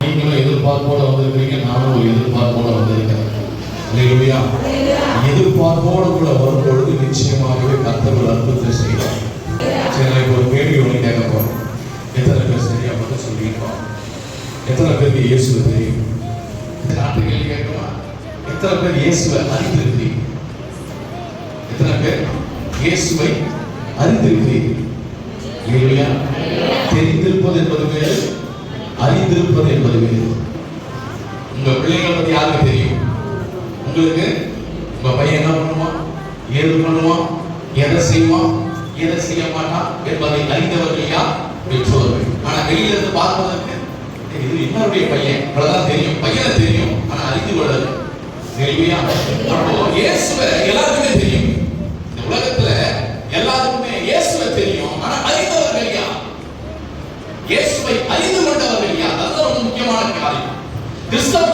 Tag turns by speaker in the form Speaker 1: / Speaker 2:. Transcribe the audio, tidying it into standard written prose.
Speaker 1: நீங்களும் எதிர்பார்ப்போட வந்திருக்கீங்க, நானும் ஒரு எதிர்பார்ப்போட வந்திருக்கேன். அல்லேலூயா. எதிர்பார்ப்போடு கூட வரும்பொழுது நிச்சயமாகவே கர்த்தர் ஒரு அற்புதத்தை செய்வார். சரி, நான் இப்போ ஒரு கேள்வி ஒன்று கேட்க போறேன். எத்தனை பேர் சரியா மட்டும் சொல்லியிருக்கோம்? எத்தனை பேருக்கு இயேசுவை தெரியும்? இந்த நாட்டு கேள்வி கேட்கலாம். எத்தனை பேர் இயேசுவை அறிந்திருக்கிறீங்க? எத்தனை பேர் இயேசுவை அறிந்திருக்கிறீர்கள்? இல்லையா? தெரிந்திருப்பது என்பது வேறு, அறிந்திருப்பது என்பது வேறு. உங்க பிள்ளைகளை பத்தி யாருக்கு தெரியும்? உங்களுக்கு உங்க பையன் என்ன பண்ணுவான், ஏது பண்ணுவான், எதை செய்வான், எதை செய்ய மாட்டான் என்பதை அறிந்தவர்கள் யார்? பெற்றோர்கள். ஆனா வெளியில இருந்து பார்ப்பதற்கு இது இன்னொருடைய பையன், அவ்வளவுதான் தெரியும். பையனை தெரியும், ஆனா அறிந்து கொள்ளல. இல்லையா? அப்போ இயேசுவை எல்லாருக்குமே தெரியும். இந்த உலகத்துல எல்லாருக்குமே இயேசுவை தெரியும், ஆனா அறிந்தவர்கள் யார்? இயேசுவை அறிந்து கொண்டவர்கள் யார்? அதுதான் ரொம்ப முக்கியமான காரியம். கிறிஸ்தவ